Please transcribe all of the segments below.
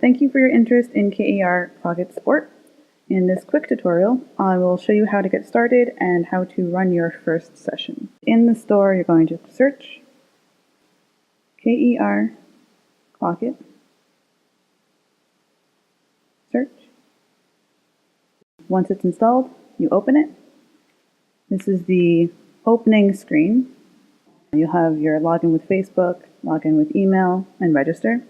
Thank you for your interest in KER ClockIt Sport. In this quick tutorial, I will show you how to get started and how to run your first session. In the store, you're going to search KER ClockIt, search. Once it's installed, you open it. This is the opening screen. You'll have your login with Facebook, login with email, and register.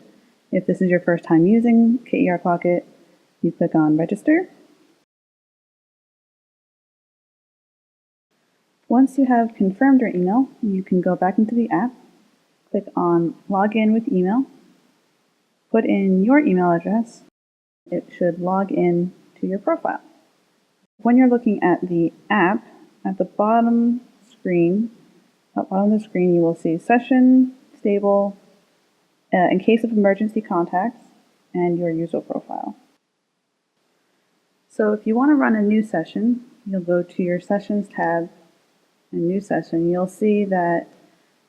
If this is your first time using KER ClockIt, you click on Register. Once you have confirmed your email, you can go back into the app, click on Login with Email, put in your email address. It should log in to your profile. When you're looking at the app, at the bottom of the screen, you will see Session, Stable, in case of emergency contacts, and your user profile. So if you want to run a new session, you'll go to your Sessions tab and New Session. You'll see that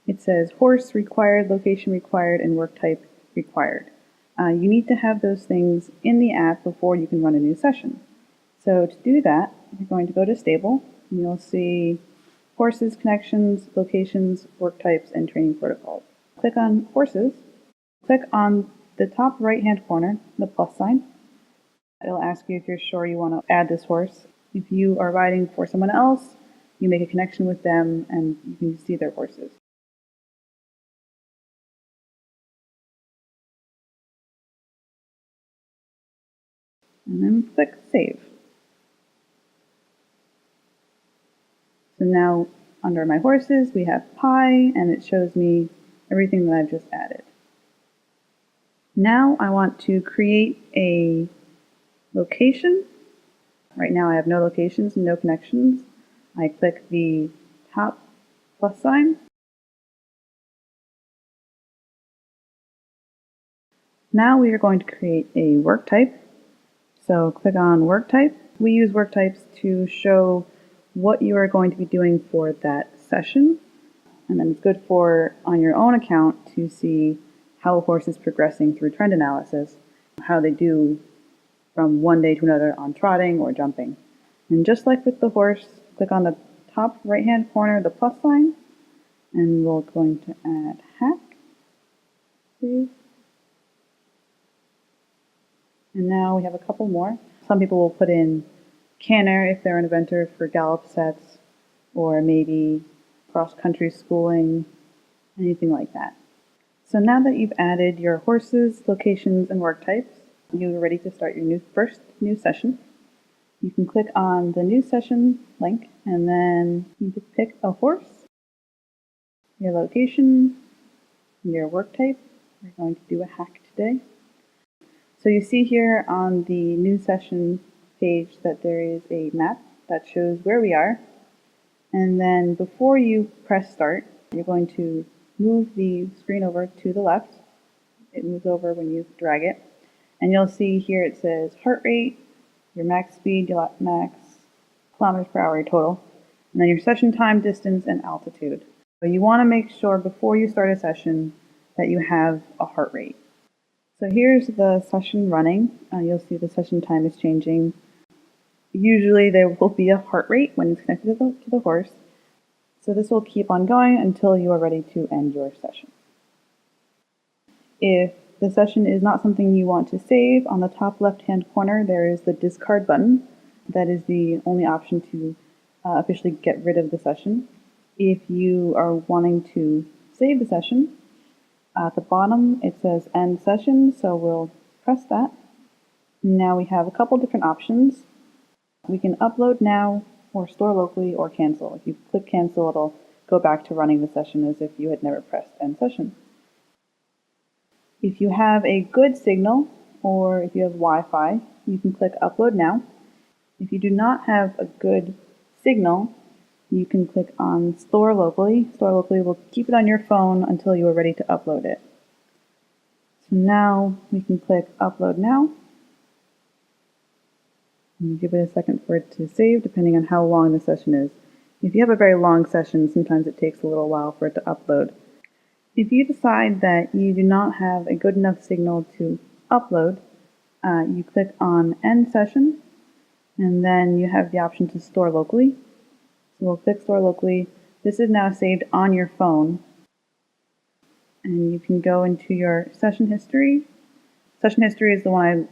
it says horse required, location required, and work type required. You need to have those things in the app before you can run a new session. So to do that, you're going to go to Stable, and you'll see horses, connections, locations, work types, and training protocols. Click on horses. Click on the top right-hand corner, the plus sign. It'll ask you if you're sure you want to add this horse. If you are riding for someone else, you make a connection with them and you can see their horses. And then click Save. So now under my horses, we have Pi, and it shows me everything that I've just added. Now I want to create a location. Right now I have no locations and no connections. I click the top plus sign. Now we are going to create a work type. So click on work type. We use work types to show what you are going to be doing for that session. And then it's good for, on your own account, to see how a horse is progressing through trend analysis, how they do from one day to another on trotting or jumping. And just like with the horse, click on the top right-hand corner, the plus sign, and we're going to add hack. Save. And now we have a couple more. Some people will put in canner if they're an eventer for gallop sets, or maybe cross-country schooling, anything like that. So now that you've added your horses, locations, and work types, you're ready to start your first new session. You can click on the new session link, and then you can pick a horse, your location, your work type. We're going to do a hack today. So you see here on the new session page that there is a map that shows where we are. And then before you press start, you're going to move the screen over to the left. It moves over when you drag it. And you'll see here it says heart rate, your max speed, your max kilometers per hour total, and then your session time, distance, and altitude. So you want to make sure before you start a session that you have a heart rate. So here's the session running. You'll see the session time is changing. Usually there will be a heart rate when it's connected to the horse. So this will keep on going until you are ready to end your session. If the session is not something you want to save, on the top left-hand corner there is the discard button. That is the only option to officially get rid of the session. If you are wanting to save the session, at the bottom it says end session, so we'll press that. Now we have a couple different options. We can upload now, or store locally, or cancel. If you click cancel, it'll go back to running the session as if you had never pressed end session. If you have a good signal, or if you have Wi-Fi, you can click upload now. If you do not have a good signal, you can click on store locally. Store locally will keep it on your phone until you are ready to upload it. So now we can click upload now. And give it a second for it to save, depending on how long the session is. If you have a very long session, sometimes it takes a little while for it to upload. If you decide that you do not have a good enough signal to upload, You click on End Session, and then you have the option to store locally. So we'll click Store Locally. This is now saved on your phone, and you can go into your session history. Session history is the one I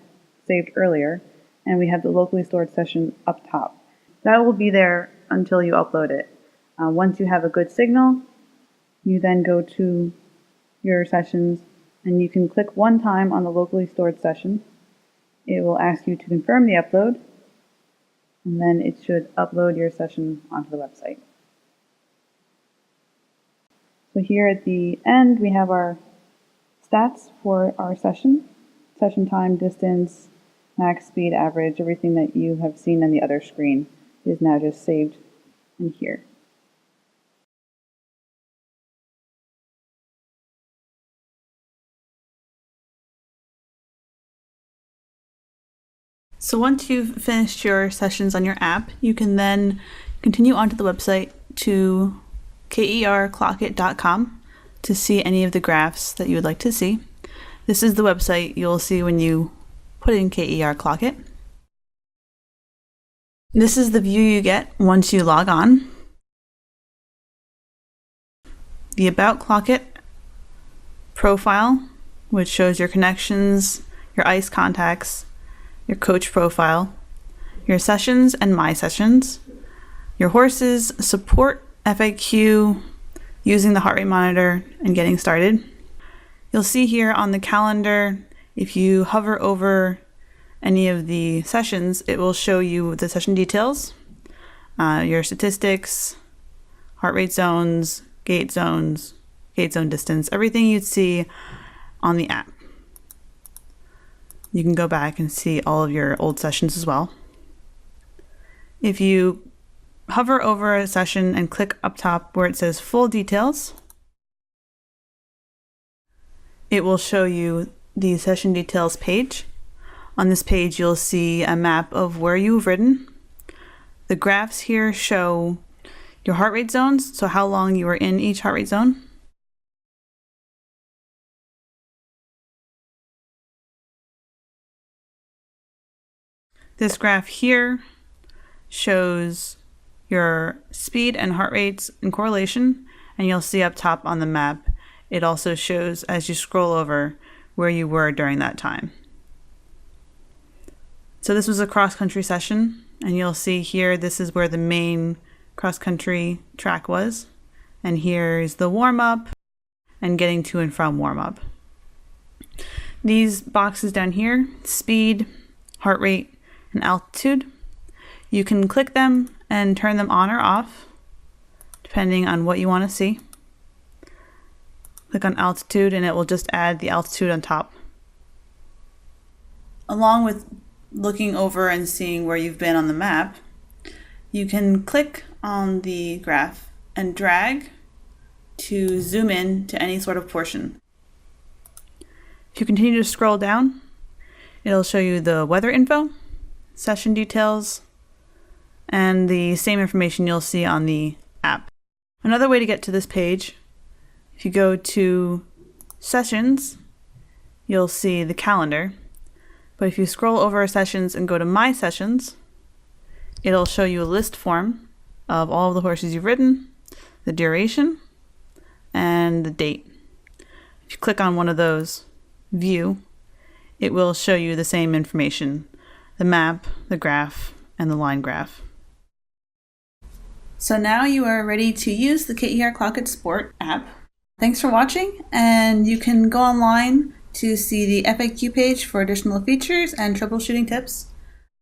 saved earlier, and we have the locally stored session up top. That will be there until you upload it. Once you have a good signal, you then go to your sessions, and you can click one time on the locally stored session. It will ask you to confirm the upload, and then it should upload your session onto the website. So here at the end, we have our stats for our session time, distance, max speed, average, everything that you have seen on the other screen is now just saved in here. So once you've finished your sessions on your app, you can then continue onto the website to KERClockIt.com to see any of the graphs that you would like to see. This is the website you'll see when you put in KER ClockIt. This is the view you get once you log on. The About ClockIt profile, which shows your connections, your ICE contacts, your coach profile, your sessions and my sessions, your horses, support, FAQ, using the heart rate monitor, and getting started. You'll see here on the calendar, if you hover over any of the sessions, it will show you the session details, your statistics, heart rate zones, gait zone distance, everything you'd see on the app. You can go back and see all of your old sessions as well. If you hover over a session and click up top where it says full details, it will show you the session details page. On this page, you'll see a map of where you've ridden. The graphs here show your heart rate zones, so how long you were in each heart rate zone. This graph here shows your speed and heart rates in correlation, and you'll see up top on the map, it also shows as you scroll over where you were during that time. So this was a cross-country session, and you'll see here this is where the main cross-country track was, and here's the warm-up and getting to and from warm-up. These boxes down here, speed, heart rate, and altitude, you can click them and turn them on or off depending on what you want to see. Click on altitude and it will just add the altitude on top. Along with looking over and seeing where you've been on the map, you can click on the graph and drag to zoom in to any sort of portion. If you continue to scroll down, it'll show you the weather info, session details, and the same information you'll see on the app. Another way to get to this page, if you go to Sessions, you'll see the calendar. But if you scroll over Sessions and go to My Sessions, it'll show you a list form of all of the horses you've ridden, the duration, and the date. If you click on one of those, View, it will show you the same information, the map, the graph, and the line graph. So now you are ready to use the KER ClockIt Sport app. Thanks for watching, and you can go online to see the FAQ page for additional features and troubleshooting tips.